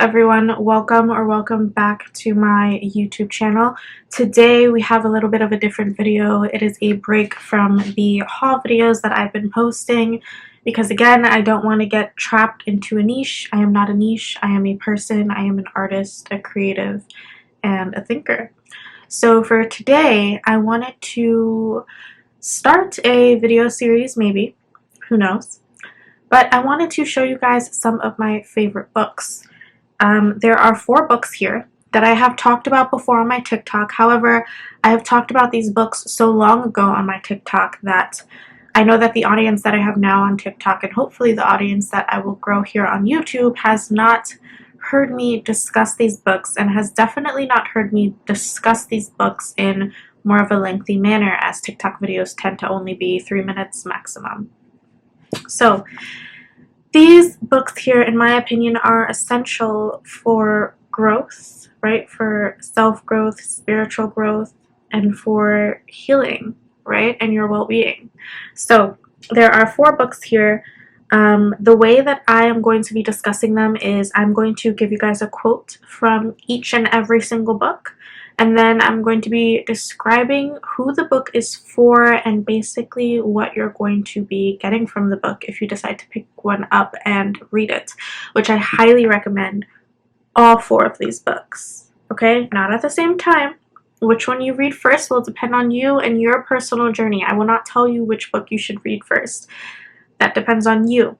everyone, welcome back to my YouTube channel. Today we have a little bit of a different video. It is a break from the haul videos that I've been posting because again, I don't want to get trapped into a niche. I am not a niche. I am a person. I am an artist, a creative, and a thinker. So for today, I wanted to start a video series, maybe, who knows, but I wanted to show you guys some of my favorite books. There are 4 books here that I have talked about before on my TikTok. However, I have talked about these books so long ago on my TikTok that I know that the audience that I have now on TikTok, and hopefully the audience that I will grow here on YouTube, has not heard me discuss these books and has definitely not heard me discuss these books in more of a lengthy manner, as TikTok videos tend to only be 3 minutes maximum. So these books here, in my opinion, are essential for growth, right? For self-growth, spiritual growth, and for healing, right? And your well-being. So there are 4 books here. The way that I am going to be discussing them is I'm going to give you guys a quote from each and every single book. And then I'm going to be describing who the book is for and basically what you're going to be getting from the book if you decide to pick one up and read it, which I highly recommend all 4 of these books, okay? Not at the same time. Which one you read first will depend on you and your personal journey. I will not tell you which book you should read first. That depends on you.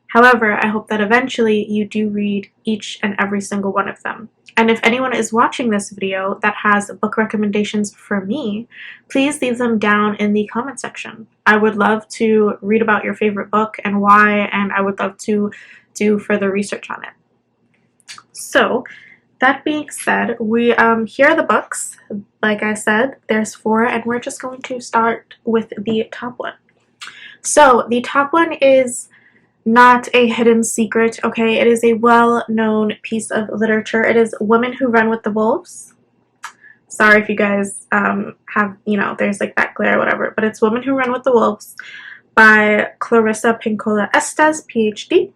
However, I hope that eventually you do read each and every single one of them. And if anyone is watching this video that has book recommendations for me, please leave them down in the comment section. I would love to read about your favorite book and why, and I would love to do further research on it. So, that being said, here are the books. Like I said, there's 4, and we're just going to start with the top one. So, the top one is not a hidden secret, okay? It is a well-known piece of literature. It is Women Who Run with the Wolves. Sorry if you guys have, there's like that glare or whatever, but it's Women Who Run with the Wolves by Clarissa Pinkola Estes, PhD.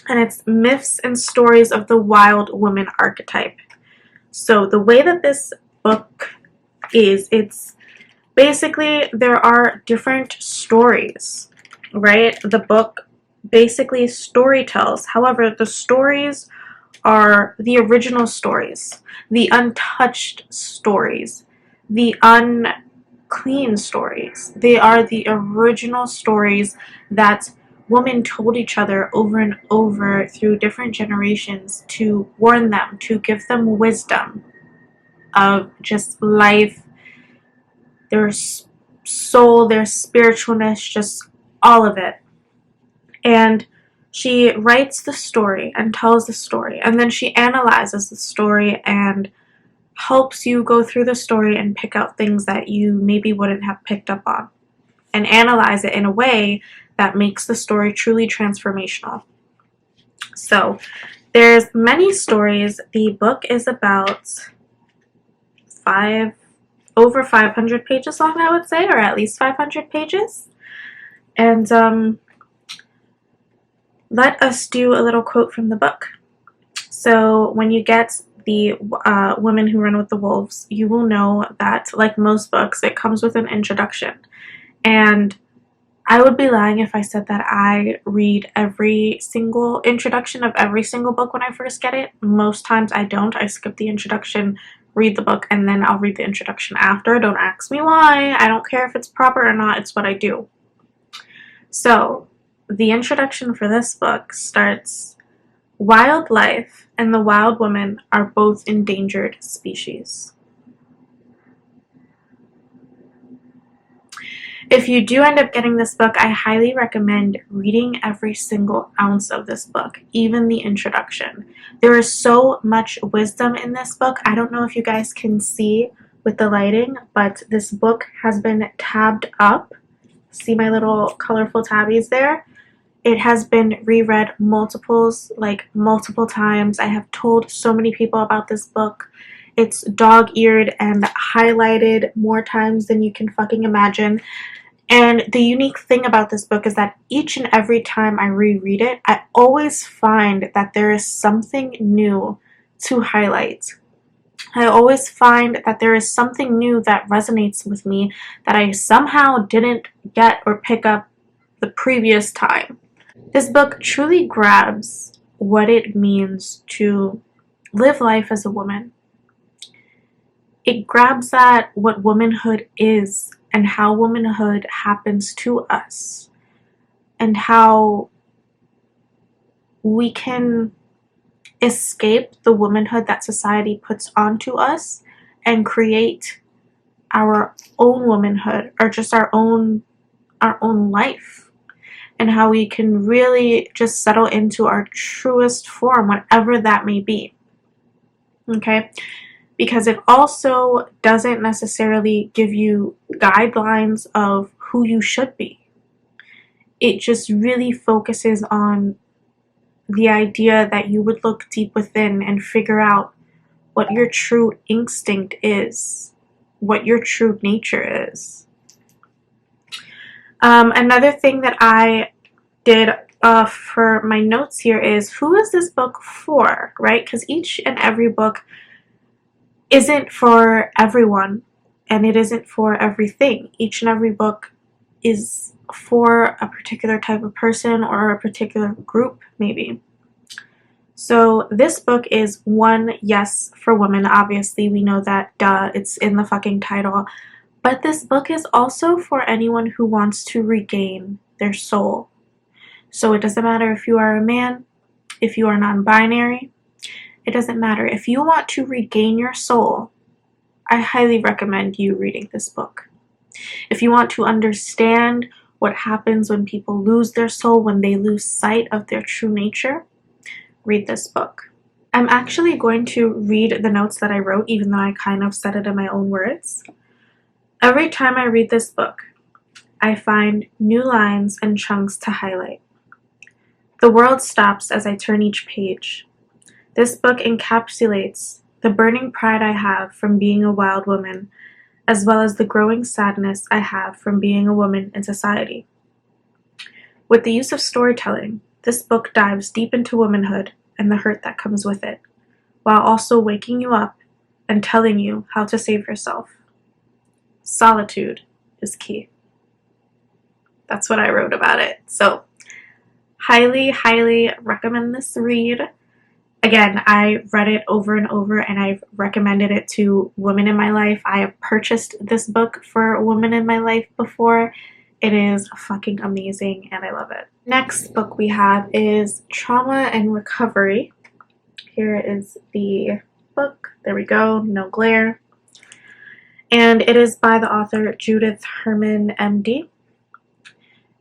And it's Myths and Stories of the Wild Woman Archetype. So the way that this book is, it's basically there are different stories, right? The book basically story tells. However, the stories are the original stories, the untouched stories, the unclean stories. They are the original stories that women told each other over and over through different generations to warn them, to give them wisdom of just life, their soul, their spiritualness, just all of it. And she writes the story and tells the story, and then she analyzes the story and helps you go through the story and pick out things that you maybe wouldn't have picked up on, and analyze it in a way that makes the story truly transformational. So there's many stories. The book is about over 500 pages long, I would say, or at least 500 pages. And let us do a little quote from the book. So when you get the Women Who Run with the Wolves, you will know that, like most books, it comes with an introduction. And I would be lying if I said that I read every single introduction of every single book when I first get it. Most times I don't. I skip the introduction, read the book, and then I'll read the introduction after. Don't ask me why. I don't care if it's proper or not. It's what I do. So the introduction for this book starts, "Wildlife and the wild woman are both endangered species." If you do end up getting this book, I highly recommend reading every single ounce of this book, even the introduction. There is so much wisdom in this book. I don't know if you guys can see with the lighting, but this book has been tabbed up. See my little colorful tabbies there? It has been reread multiple times. I have told so many people about this book. It's dog-eared and highlighted more times than you can fucking imagine. And the unique thing about this book is that each and every time I reread it, I always find that there is something new to highlight. I always find that there is something new that resonates with me that I somehow didn't get or pick up the previous time. This book truly grabs what it means to live life as a woman. It grabs at what womanhood is and how womanhood happens to us and how we can escape the womanhood that society puts onto us and create our own womanhood or just our own life, and how we can really just settle into our truest form, whatever that may be. Okay? Because it also doesn't necessarily give you guidelines of who you should be. It just really focuses on the idea that you would look deep within and figure out what your true instinct is, what your true nature is. Another thing that I did for my notes here is, who is this book for, right? Because each and every book isn't for everyone, and it isn't for everything. Each and every book is for a particular type of person or a particular group, maybe. So this book is one, yes, for women. Obviously, we know that, duh, it's in the fucking title. But this book is also for anyone who wants to regain their soul. So it doesn't matter if you are a man, if you are non-binary, it doesn't matter. If you want to regain your soul, I highly recommend you reading this book. If you want to understand what happens when people lose their soul, when they lose sight of their true nature, read this book. I'm actually going to read the notes that I wrote, even though I kind of said it in my own words. Every time I read this book, I find new lines and chunks to highlight. The world stops as I turn each page. This book encapsulates the burning pride I have from being a wild woman, as well as the growing sadness I have from being a woman in society. With the use of storytelling, this book dives deep into womanhood and the hurt that comes with it, while also waking you up and telling you how to save yourself. Solitude is key. That's what I wrote about it. So, highly, highly recommend this read. Again, I read it over and over, and I've recommended it to women in my life. I have purchased this book for women in my life before. It is fucking amazing, and I love it. Next book we have is Trauma and Recovery. Here is the book. There we go. No glare. And it is by the author Judith Herman, MD.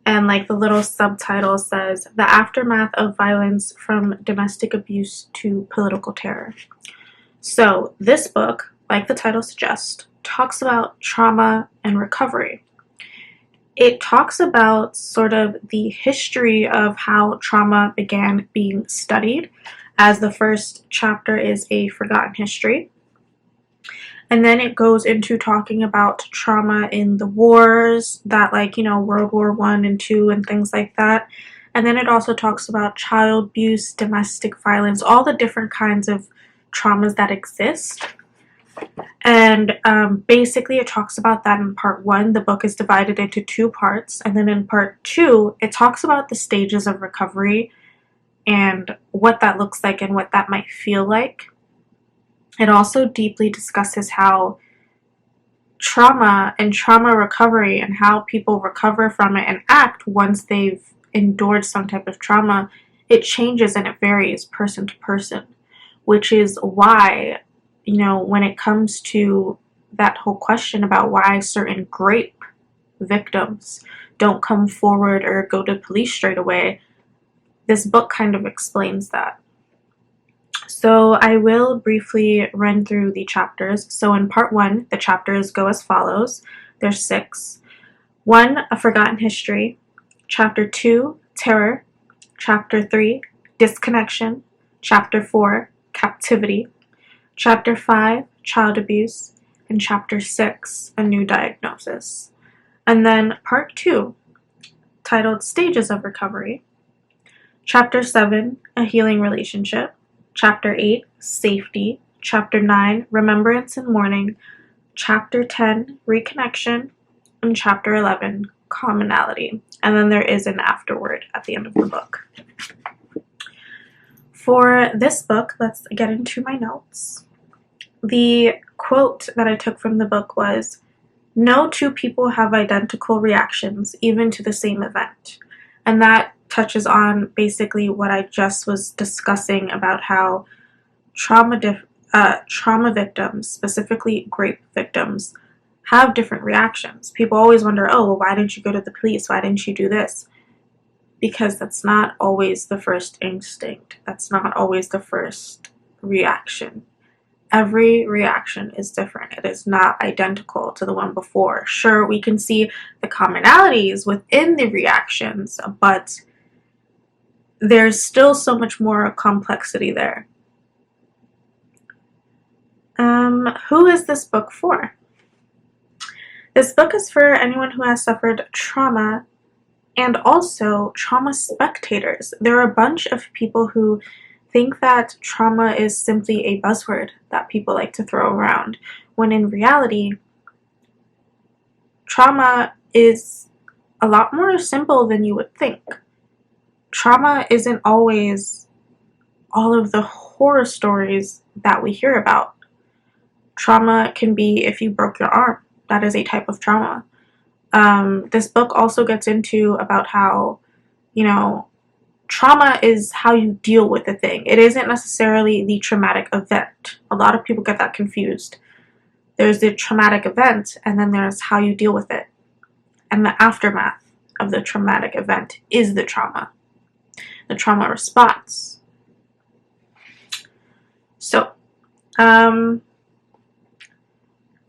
And like the little subtitle says, The Aftermath of Violence from Domestic Abuse to Political Terror. So this book, like the title suggests, talks about trauma and recovery. It talks about sort of the history of how trauma began being studied, as the first chapter is a forgotten history. And then it goes into talking about trauma in the wars, that World War I and II and things like that. And then it also talks about child abuse, domestic violence, all the different kinds of traumas that exist. And basically it talks about that in part 1. The book is divided into 2 parts. And then in part 2, it talks about the stages of recovery and what that looks like and what that might feel like. It also deeply discusses how trauma and trauma recovery and how people recover from it and act once they've endured some type of trauma, it changes and it varies person to person, which is why, when it comes to that whole question about why certain rape victims don't come forward or go to police straight away, this book kind of explains that. So I will briefly run through the chapters. So in part 1, the chapters go as follows. There's 6. 1, A Forgotten History. Chapter 2, Terror. Chapter 3, Disconnection. Chapter 4, Captivity. Chapter 5, Child Abuse. And Chapter 6, A New Diagnosis. And then part 2, titled Stages of Recovery. Chapter 7, A Healing Relationship. Chapter 8, Safety. Chapter 9, Remembrance and Mourning. Chapter 10, Reconnection. And Chapter 11, Commonality. And then there is an afterword at the end of the book. For this book, let's get into my notes. The quote that I took from the book was, "No two people have identical reactions, even to the same event." And that touches on basically what I just was discussing about how trauma victims, specifically rape victims, have different reactions. People always wonder, oh, well, why didn't you go to the police? Why didn't you do this? Because that's not always the first instinct. That's not always the first reaction. Every reaction is different. It is not identical to the one before. Sure, we can see the commonalities within the reactions, but there's still so much more complexity there. Who is this book for? This book is for anyone who has suffered trauma and also trauma spectators. There are a bunch of people who think that trauma is simply a buzzword that people like to throw around, when in reality, trauma is a lot more simple than you would think. Trauma isn't always all of the horror stories that we hear about. Trauma can be if you broke your arm. That is a type of trauma. This book also gets into about how, trauma is how you deal with the thing. It isn't necessarily the traumatic event. A lot of people get that confused. There's the traumatic event, and then there's how you deal with it. And the aftermath of the traumatic event is the trauma response. So,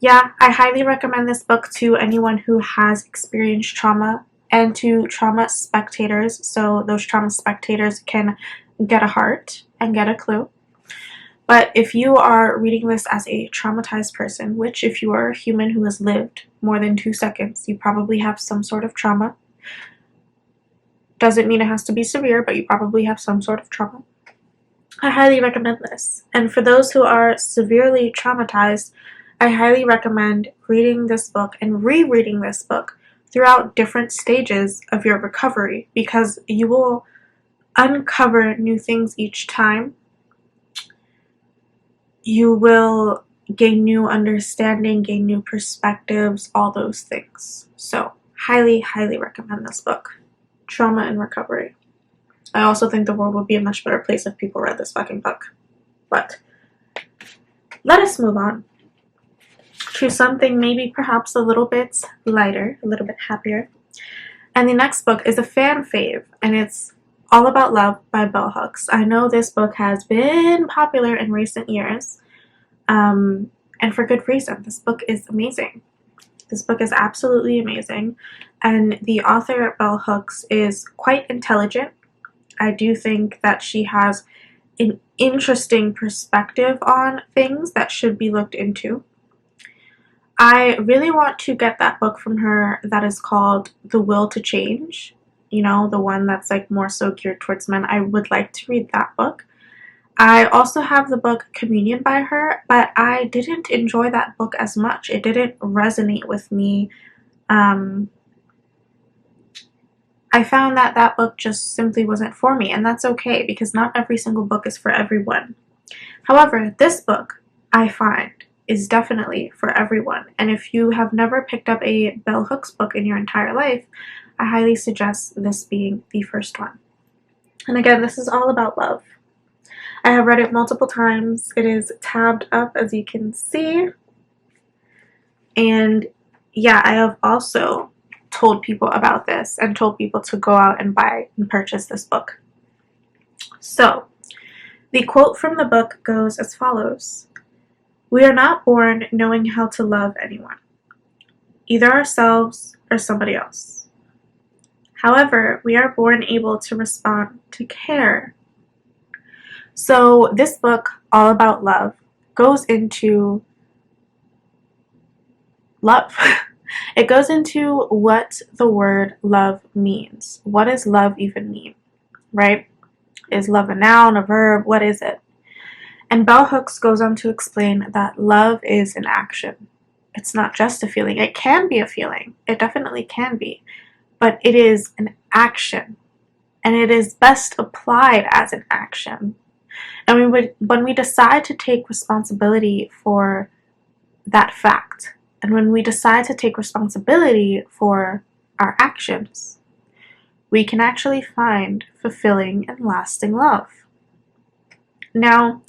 yeah, I highly recommend this book to anyone who has experienced trauma and to trauma spectators, so those trauma spectators can get a heart and get a clue. But if you are reading this as a traumatized person, which if you are a human who has lived more than 2 seconds, you probably have some sort of trauma. Doesn't mean it has to be severe, but you probably have some sort of trauma. I highly recommend this. And for those who are severely traumatized, I highly recommend reading this book and rereading this book throughout different stages of your recovery, because you will uncover new things each time. You will gain new understanding, gain new perspectives, all those things. So, highly, highly recommend this book, Trauma and Recovery. I also think the world would be a much better place if people read this fucking book. But let us move on to something maybe perhaps a little bit lighter, a little bit happier. And the next book is a fan fave, and it's All About Love by Bell Hooks. I know this book has been popular in recent years, and for good reason. This book is amazing. This book is absolutely amazing, and the author, Bell Hooks, is quite intelligent. I do think that she has an interesting perspective on things that should be looked into. I really want to get that book from her that is called The Will to Change, the one that's like more so geared towards men. I would like to read that book. I also have the book Communion by her, but I didn't enjoy that book as much. It didn't resonate with me. I found that that book just simply wasn't for me, and that's okay because not every single book is for everyone. However, this book, I find, is definitely for everyone, and if you have never picked up a Bell Hooks book in your entire life, I highly suggest this being the first one. And again, this is all about love. I have read it multiple times. It is tabbed up, as you can see, and yeah, I have also told people about this and told people to go out and buy and purchase this book. So, the quote from the book goes as follows: "We are not born knowing how to love anyone, either ourselves or somebody else. However, we are born able to respond to care." So this book, All About Love, goes into love. It goes into what the word love means. What does love even mean, right? Is love a noun, a verb? What is it? And Bell Hooks goes on to explain that love is an action. It's not just a feeling. It can be a feeling. It definitely can be. But it is an action. And it is best applied as an action. And when we decide to take responsibility for that fact, and when we decide to take responsibility for our actions, we can actually find fulfilling and lasting love. Now,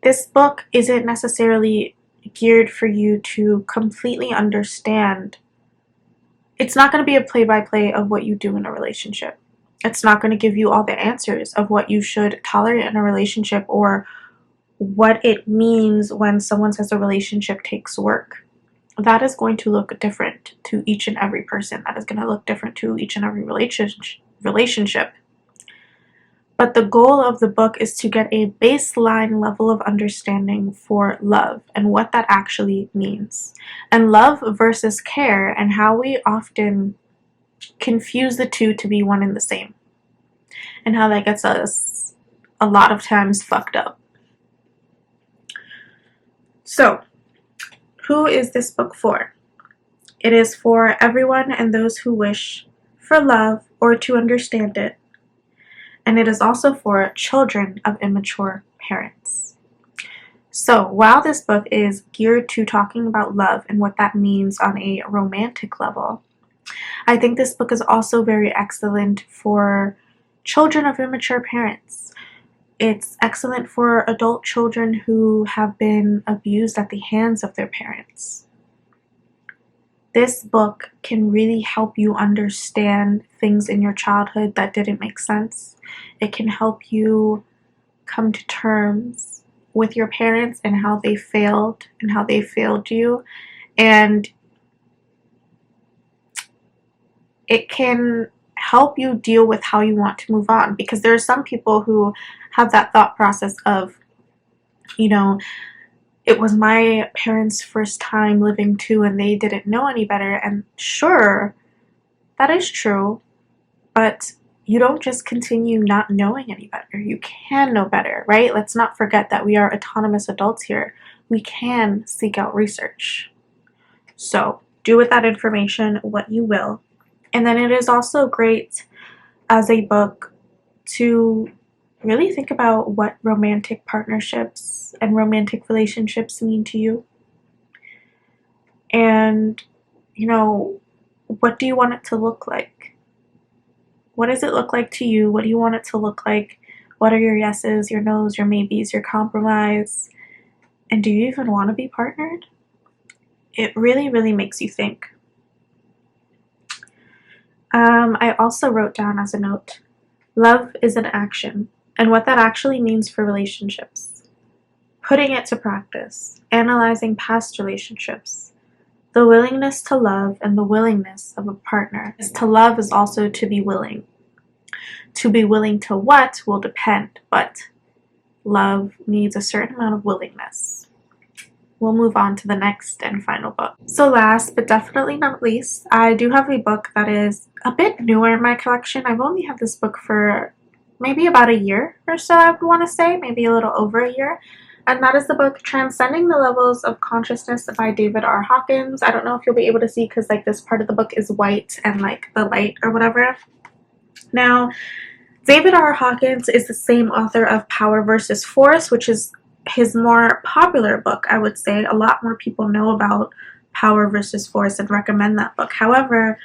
this book isn't necessarily geared for you to completely understand. It's not going to be a play-by-play of what you do in a relationship. It's not going to give you all the answers of what you should tolerate in a relationship or what it means when someone says a relationship takes work. That is going to look different to each and every person. That is going to look different to each and every relationship. But the goal of the book is to get a baseline level of understanding for love and what that actually means. And love versus care, and how we often confuse the two to be one and the same. And how that gets us a lot of times fucked up. So, who is this book for? It is for everyone and those who wish for love or to understand it. And it is also for children of immature parents. So while this book is geared to talking about love and what that means on a romantic level, I think this book is also very excellent for children of immature parents. It's excellent for adult children who have been abused at the hands of their parents. This book can really help you understand things in your childhood that didn't make sense. It can help you come to terms with your parents and how they failed and how they failed you. And it can help you deal with how you want to move on, because there are some people who have that thought process of, it was my parents' first time living too and they didn't know any better. And sure, that is true, but you don't just continue not knowing any better. You can know better, right? Let's not forget that we are autonomous adults here. We can seek out research. So do with that information what you will. And then it is also great as a book to really think about what romantic partnerships and romantic relationships mean to you. And, what do you want it to look like? What does it look like to you? What do you want it to look like? What are your yeses, your nos, your maybes, your compromise? And do you even want to be partnered? It really, really makes you think. I also wrote down as a note, love is an action, and what that actually means for relationships. Putting it to practice, analyzing past relationships, the willingness to love and the willingness of a partner. To love is also to be willing. To be willing to what will depend, but love needs a certain amount of willingness. We'll move on to the next and final book. So last but definitely not least, I do have a book that is a bit newer in my collection. I've only had this book for maybe about a year or so, I would want to say, maybe a little over a year. And that is the book Transcending the Levels of Consciousness by David R. Hawkins. I don't know if you'll be able to see because this part of the book is white and the light or whatever. Now, David R. Hawkins is the same author of Power versus Force, which is his more popular book, I would say. A lot more people know about Power versus Force and recommend that book. However,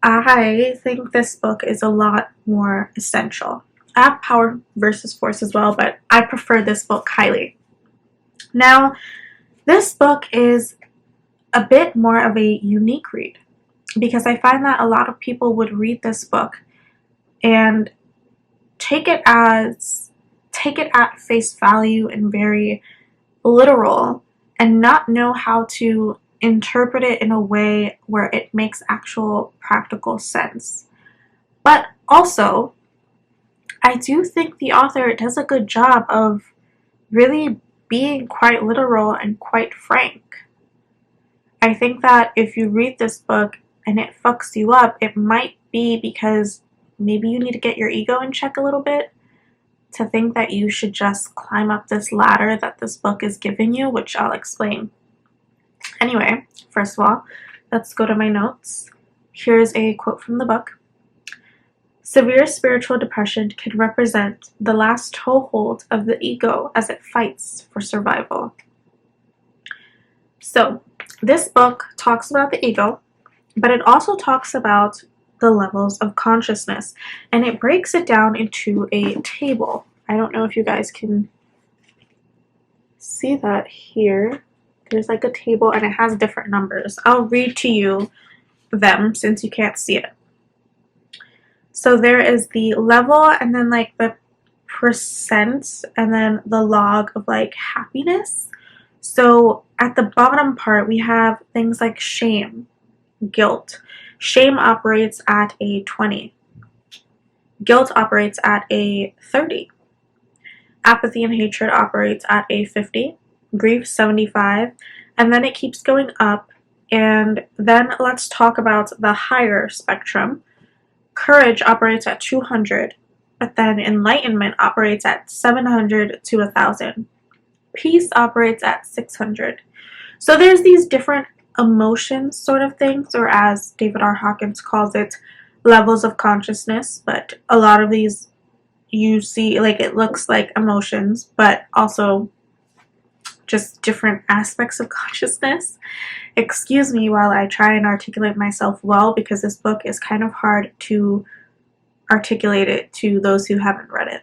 I think this book is a lot more essential. I have Power versus Force as well, but I prefer this book highly. Now, this book is a bit more of a unique read because I find that a lot of people would read this book and take it at face value and very literal and not know how to interpret it in a way where it makes actual practical sense. But also, I do think the author does a good job of really being quite literal and quite frank. I think that if you read this book and it fucks you up, it might be because maybe you need to get your ego in check a little bit, to think that you should just climb up this ladder that this book is giving you, which I'll explain. Anyway, first of all, let's go to my notes. Here's a quote from the book. Severe spiritual depression can represent the last toehold of the ego as it fights for survival. So, this book talks about the ego, but it also talks about the levels of consciousness, and it breaks it down into a table. I don't know if you guys can see that here. There's like a table and it has different numbers. I'll read to you them since you can't see it. So there is the level and then like the percent and then the log of like happiness. So at the bottom part we have things like shame, guilt. Shame operates at a 20. Guilt operates at a 30. Apathy and hatred operates at a 50. Grief 75. And then it keeps going up. And then let's talk about the higher spectrum. Courage operates at 200. But then enlightenment operates at 700 to 1,000. Peace operates at 600. So there's these different emotions sort of things, or as David R. Hawkins calls it, levels of consciousness. But a lot of these you see, like, it looks like emotions, but also just different aspects of consciousness. Excuse me while I try and articulate myself well, because this book is kind of hard to articulate it to those who haven't read it.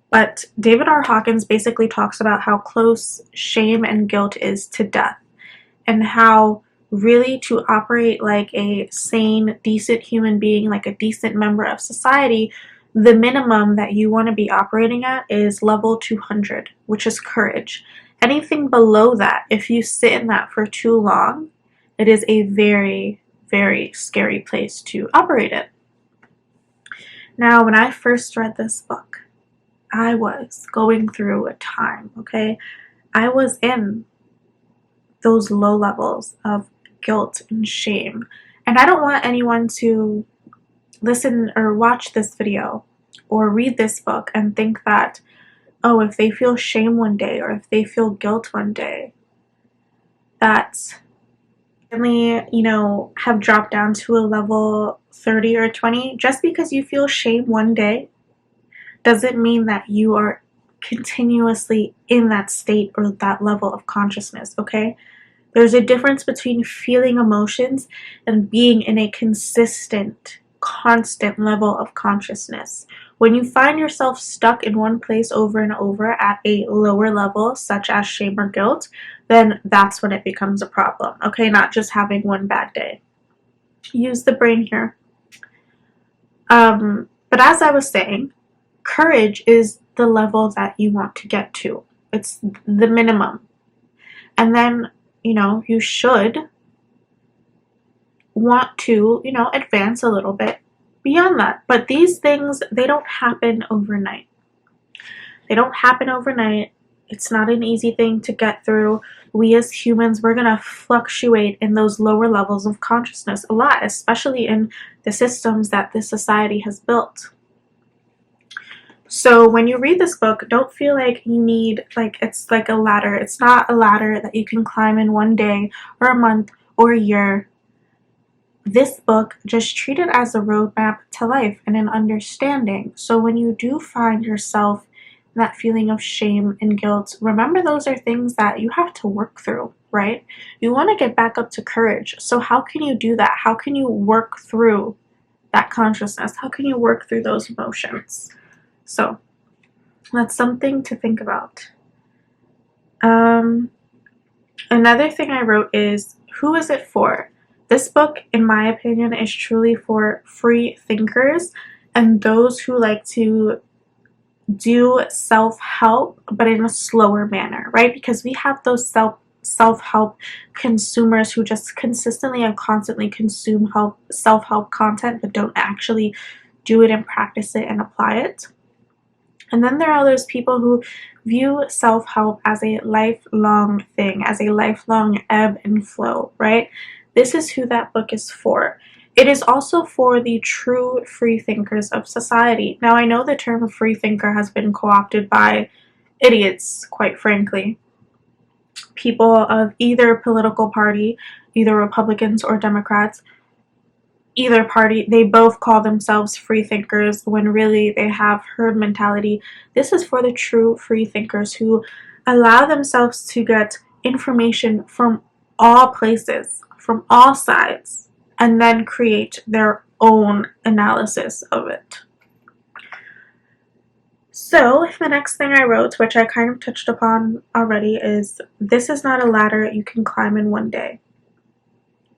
But David R. Hawkins basically talks about how close shame and guilt is to death, and how really to operate like a sane, decent human being, like a decent member of society, the minimum that you want to be operating at is level 200, which is courage. Anything below that, if you sit in that for too long, it is a very, very scary place to operate in. Now, when I first read this book, I was going through a time, okay? I was in those low levels of guilt and shame. And I don't want anyone to listen or watch this video or read this book and think that, oh, if they feel shame one day or if they feel guilt one day, that suddenly, have dropped down to a level 30 or 20. Just because you feel shame one day doesn't mean that you are continuously in that state or that level of consciousness, okay? There's a difference between feeling emotions and being in a consistent, constant level of consciousness. When you find yourself stuck in one place over and over at a lower level, such as shame or guilt, then that's when it becomes a problem, okay? Not just having one bad day. Use the brain here. But as I was saying, courage is the level that you want to get to. It's the minimum. And then, you should want to, advance a little bit beyond that. But these things, they don't happen overnight. They don't happen overnight. It's not an easy thing to get through. We as humans, we're going to fluctuate in those lower levels of consciousness a lot, especially in the systems that this society has built. So when you read this book, don't feel like you need, it's like a ladder. It's not a ladder that you can climb in one day or a month or a year. This book, just treat it as a roadmap to life and an understanding. So when you do find yourself in that feeling of shame and guilt, remember those are things that you have to work through, right? You want to get back up to courage. So how can you do that? How can you work through that consciousness? How can you work through those emotions? So that's something to think about. Another thing I wrote is, who is it for? This book, in my opinion, is truly for free thinkers and those who like to do self-help, but in a slower manner, right? Because we have those self-help consumers who just consistently and constantly consume self-help content, but don't actually do it and practice it and apply it. And then there are those people who view self-help as a lifelong thing, as a lifelong ebb and flow, right? This is who that book is for. It is also for the true free thinkers of society. Now, I know the term free thinker has been co-opted by idiots, quite frankly. People of either political party, either Republicans or Democrats, either party, they both call themselves free thinkers when really they have herd mentality. This is for the true free thinkers who allow themselves to get information from all places, from all sides, and then create their own analysis of it. So the next thing I wrote, which I kind of touched upon already, is this is not a ladder you can climb in one day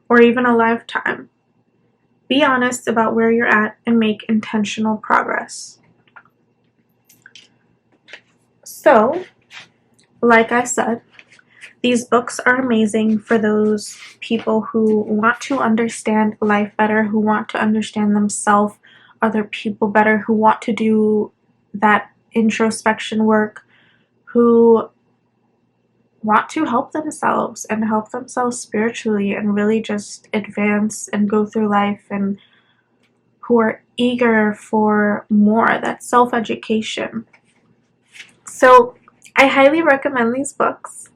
or even a lifetime. Be honest about where you're at and make intentional progress. So, like I said, these books are amazing for those people who want to understand life better, who want to understand themselves, other people better, who want to do that introspection work, who want to help themselves and help themselves spiritually and really just advance and go through life, and who are eager for more, that self-education. So I highly recommend these books.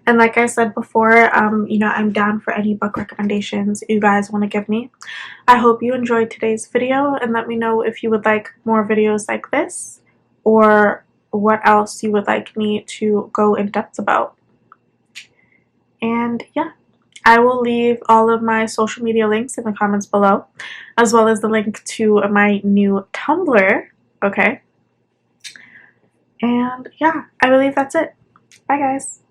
And like I said before, I'm down for any book recommendations you guys want to give me. I hope you enjoyed today's video, and let me know if you would like more videos like this or what else you would like me to go in depth about. And yeah, I will leave all of my social media links in the comments below, as well as the link to my new Tumblr, okay? And yeah, I believe that's it. Bye guys.